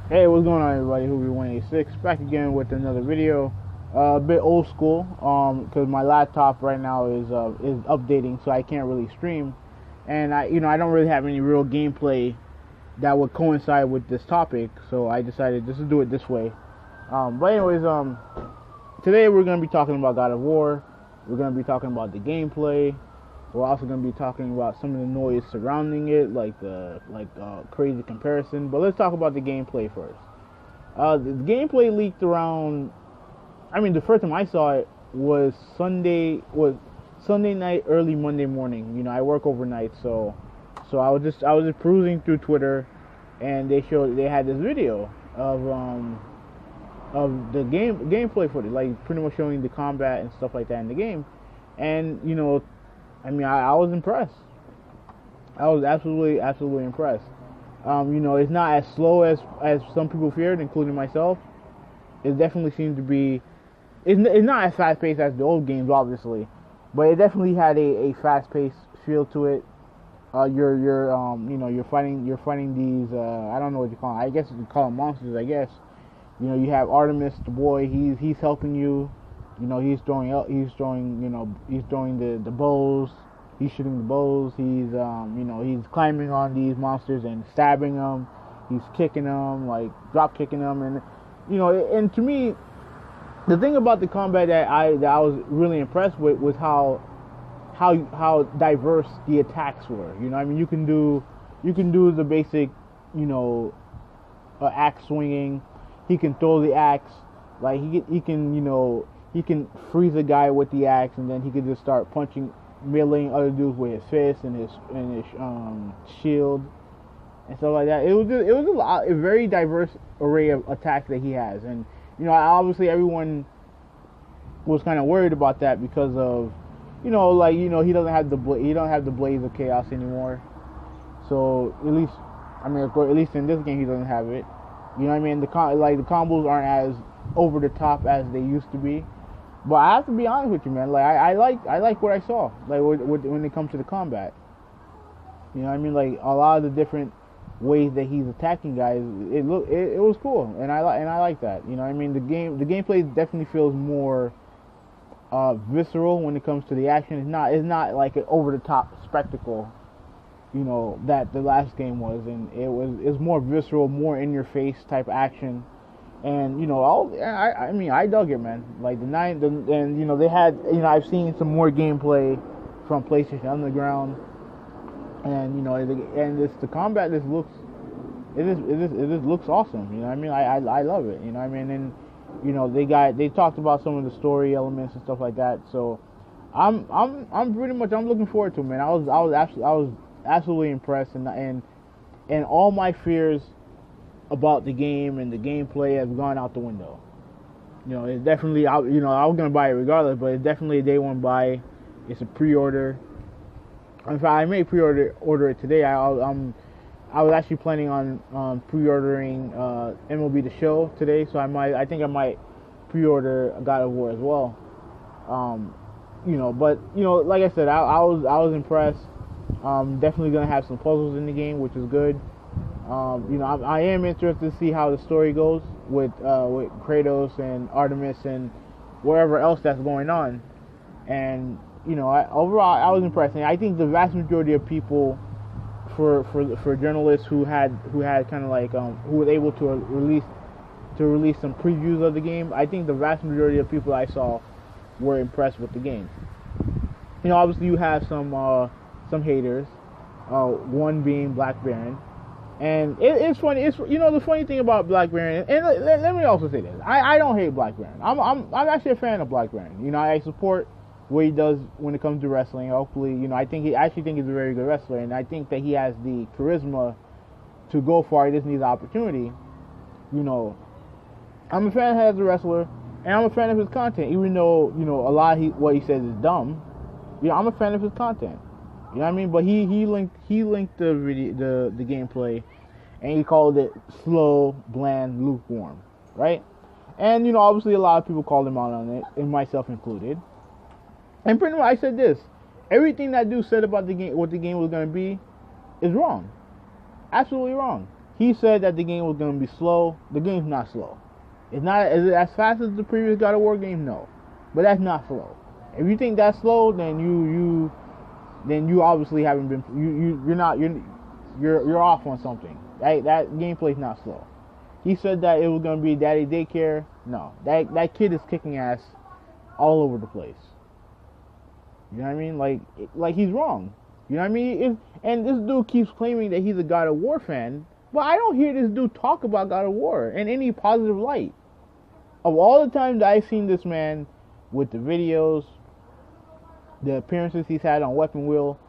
Hey, what's going on, everybody? Who 186 back again with another video. A bit old school, because my laptop right now is updating, so I can't really stream, and I don't really have any real gameplay that would coincide with this topic, so I decided just to do it this way. But anyways, today we're gonna be talking about God of War. We're gonna be talking about the gameplay. We're also going to be talking about some of the noise surrounding it, like crazy comparison. But let's talk about the gameplay first. The gameplay leaked around. I mean, the first time I saw it was Sunday night, early Monday morning. You know, I work overnight, so I was just perusing through Twitter, and they had this video of the gameplay footage, like pretty much showing the combat and stuff like that in the game, and I was impressed. I was absolutely impressed. It's not as slow as some people feared, including myself. It definitely seemed to be. It's not as fast paced as the old games, obviously, but it definitely had a fast paced feel to it. You're fighting these. I don't know what you call them. I guess you call them monsters. I guess. You have Artemis, the boy. He's helping you. He's throwing the bows. He's shooting the bows. He's climbing on these monsters and stabbing them. He's kicking them, like drop kicking them, and to me, the thing about the combat that I was really impressed with was how diverse the attacks were. You can do the basic, axe swinging. He can throw the axe, like he can freeze a guy with the axe, and then he can just start punching, meleeing other dudes with his fist and his shield and stuff like that. It was a very diverse array of attacks that he has, and obviously everyone was kind of worried about that because of he don't have the blades of chaos anymore. So at least in this game he doesn't have it. You know what I mean? The combos aren't as over the top as they used to be. But I have to be honest with you, man. Like I like what I saw. Like when it comes to the combat. You know what I mean? Like a lot of the different ways that he's attacking guys, it was cool, and I like that. You know what I mean? The gameplay definitely feels more visceral when it comes to the action. It's not like an over the top spectacle. That the last game was, and it's more visceral, more in your face type action, and I dug it, man. Like they had, I've seen some more gameplay from PlayStation Underground, and the combat just looks, it just looks awesome. You know what I mean? I love it. You know what I mean? And they talked about some of the story elements and stuff like that. So I'm looking forward to it, man. I was absolutely impressed, and all my fears about the game and the gameplay have gone out the window. It's definitely I was gonna buy it regardless, but it's definitely a day one buy. It's a pre-order. In fact, I may order it today. I was actually planning on pre-ordering MLB The Show today, so I think I might pre-order God of War as well. Like I said, I was impressed. Definitely gonna have some puzzles in the game, which is good. I am interested to see how the story goes with Kratos and Artemis and wherever else that's going on. And overall, I was impressed. And I think the vast majority of people, for journalists who had kind of like who was able to release some previews of the game, I think the vast majority of people I saw were impressed with the game. Obviously you have some haters, one being Black Baron, and it's funny. It's the funny thing about Black Baron, and let me also say this: I don't hate Black Baron. I'm actually a fan of Black Baron. I support what he does when it comes to wrestling. Hopefully, I actually think he's a very good wrestler, and I think that he has the charisma to go far. He just needs the opportunity. I'm a fan of him as a wrestler, and I'm a fan of his content, even though a lot of what he says is dumb. I'm a fan of his content. You know what I mean? But he linked the gameplay, and he called it slow, bland, lukewarm, right? And obviously a lot of people called him out on it, and myself included. And pretty much I said this: everything that dude said about the game, what the game was going to be, is wrong. Absolutely wrong. He said that the game was going to be slow. The game's not slow. It's not as fast as the previous God of War game, no, but that's not slow. If you think that's slow, then you obviously haven't been you're off on something. That gameplay's not slow. He said that it was going to be daddy daycare. No, that kid is kicking ass all over the place. You know what I mean? Like he's wrong. You know what I mean? And this dude keeps claiming that he's a God of War fan, but I don't hear this dude talk about God of War in any positive light. Of all the times that I've seen this man with the videos, the appearances he's had on Weapon Wheel,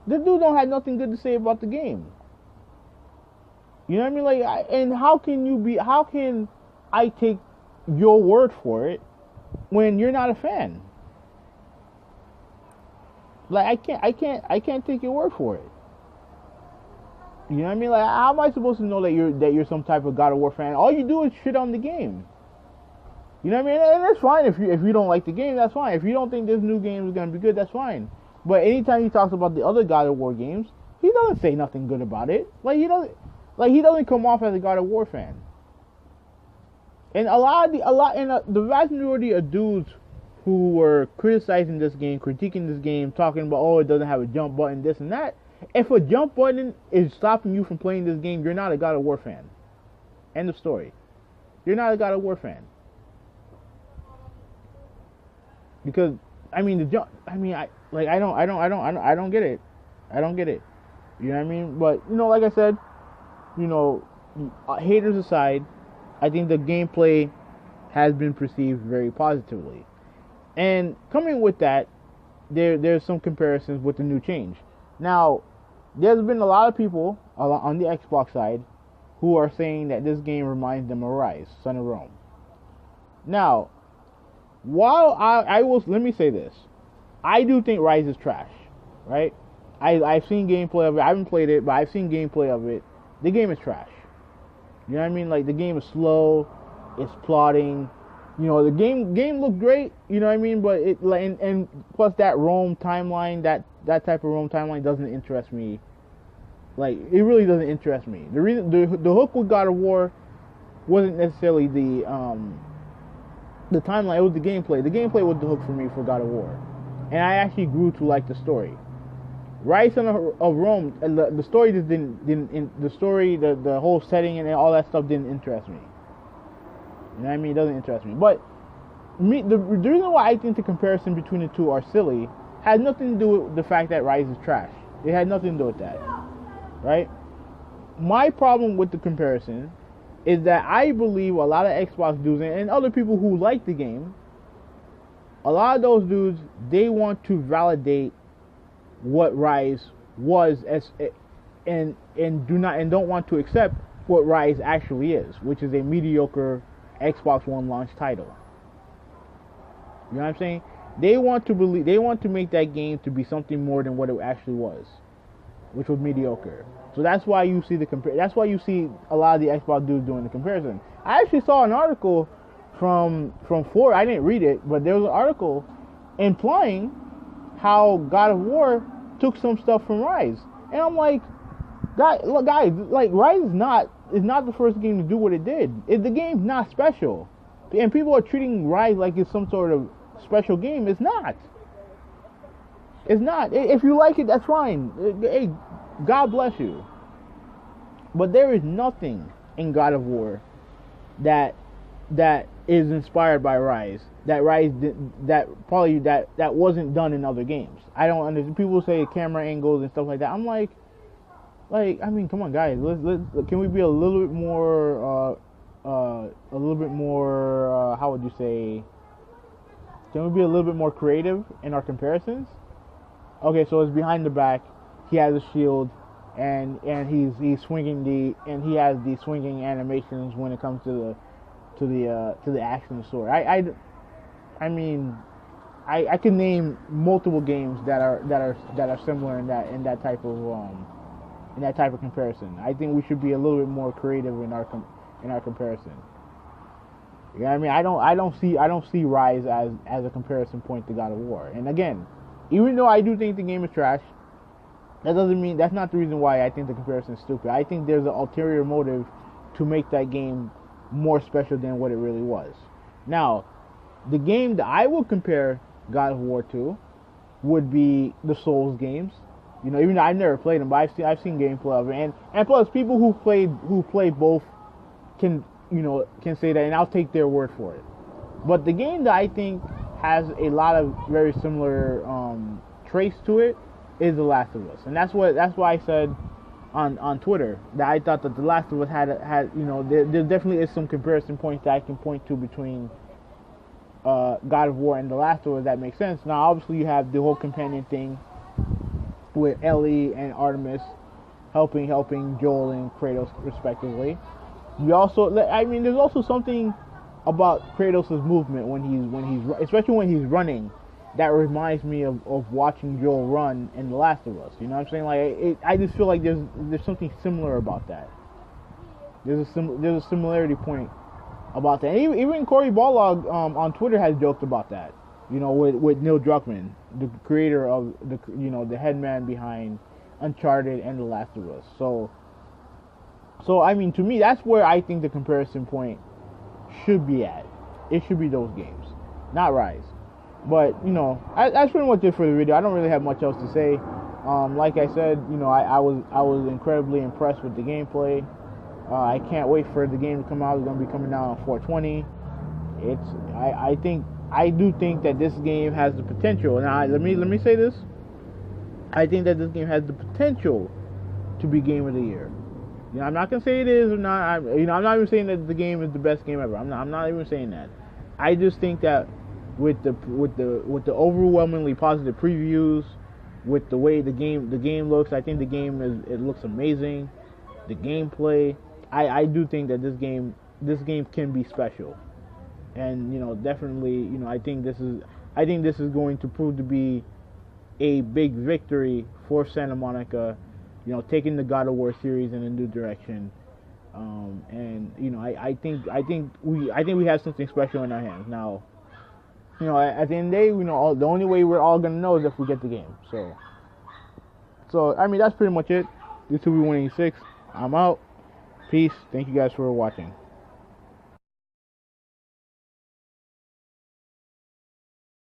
this dude don't have nothing good to say about the game. You know what I mean? And how can I take your word for it when you're not a fan? Like I can't take your word for it. You know what I mean? Like, how am I supposed to know that you're some type of God of War fan? All you do is shit on the game. You know what I mean? And that's fine if you don't like the game. That's fine. If you don't think this new game is gonna be good, that's fine. But anytime he talks about the other God of War games, he doesn't say nothing good about it. He doesn't come off as a God of War fan. And the vast majority of dudes who were criticizing this game, critiquing this game, talking about, oh, it doesn't have a jump button, this and that. If a jump button is stopping you from playing this game, you're not a God of War fan. End of story. You're not a God of War fan. Because I mean the jump. I mean I don't get it. I don't get it. You know what I mean? But like I said, haters aside, I think the gameplay has been perceived very positively. And coming with that, there's some comparisons with the new change. Now, there's been a lot of people on the Xbox side who are saying that this game reminds them of Rise, Son of Rome. Now, while let me say this, I do think Rise is trash, right? I've seen gameplay of it. I haven't played it, but I've seen gameplay of it. The game is trash. You know what I mean? Like, the game is slow, it's plotting. The game looked great, you know what I mean? But and plus that Rome timeline, that type of Rome timeline doesn't interest me. Like, it really doesn't interest me. The reason the hook with God of War wasn't necessarily the timeline, it was the gameplay. The gameplay was the hook for me for God of War. And I actually grew to like the story. Rise of Rome, the story just didn't the story, the whole setting and all that stuff didn't interest me. You know what I mean? It doesn't interest me. But the reason why I think the comparison between the two are silly has nothing to do with the fact that Rise is trash. It had nothing to do with that. Right? My problem with the comparison is that I believe a lot of Xbox dudes and other people who like the game, a lot of those dudes, they want to validate what Rise was and don't want to accept what Rise actually is, which is a mediocre Xbox One launch title. You know what I'm saying? They want to make that game to be something more than what it actually was, which was mediocre. So that's why you see that's why you see a lot of the Xbox dudes doing the comparison. I actually saw an article from Ford. I didn't read it, but there was an article implying how God of War took some stuff from Rise, and I'm like, guys, like Rise is not the first game to do what it did. The game's not special, and people are treating Rise like it's some sort of special game. It's not. It's not. If you like it, that's fine. Hey, God bless you. But there is nothing in God of War that is inspired by Rise. That wasn't done in other games. I don't understand. People say camera angles and stuff like that. I'm like, I mean, come on, guys. Can we be a little bit more, how would you say? Can we be a little bit more creative in our comparisons? Okay, so it's behind the back. He has a shield, and he's swinging and he has the swinging animations when it comes to the action of the sword. I mean, I can name multiple games that are similar in that type of comparison. I think we should be a little bit more creative in our comparison. You know what I mean? I don't see Rise as a comparison point to God of War. And again, even though I do think the game is trash, That doesn't mean that's not the reason why I think the comparison is stupid. I think there's an ulterior motive to make that game more special than what it really was. Now, the game that I would compare God of War to would be the Souls games. You know, even though I've never played them, but I've seen gameplay of it, and plus people who play both can say that, and I'll take their word for it. But the game that I think has a lot of very similar traits to it is The Last of Us, and that's why I said on Twitter that I thought that The Last of Us had there definitely is some comparison points that I can point to between God of War and The Last of Us that makes sense. Now, obviously, you have the whole companion thing with Ellie and Artemis helping Joel and Kratos respectively. You also, there's also something about Kratos' movement when he's especially when he's running that reminds me of watching Joel run in The Last of Us. You know what I'm saying? Like I just feel like there's something similar about that. There's a similarity point about that. And even Cory Barlog on Twitter has joked about that. You know, with Neil Druckmann, the creator of the head man behind Uncharted and The Last of Us. So I mean, to me, that's where I think the comparison point should be at. It should be those games, not Rise. But that's pretty much it for the video. I don't really have much else to say. Like I said, I was incredibly impressed with the gameplay. I can't wait for the game to come out. It's going to be coming out on 4/20. I do think that this game has the potential. Now, let me say this. I think that this game has the potential to be Game of the Year. I'm not gonna say it is or not. I'm not even saying that the game is the best game ever. I'm not even saying that. I just think that with the overwhelmingly positive previews, with the way the game looks, I think the game looks amazing. The gameplay, I do think that this game can be special, and definitely I think this is going to prove to be a big victory for Santa Monica. Taking the God of War series in a new direction, and I think we have something special in our hands now. At the end of the day, the only way we're all gonna know is if we get the game. So I mean, that's pretty much it. This will be 186. I'm out. Peace. Thank you guys for watching.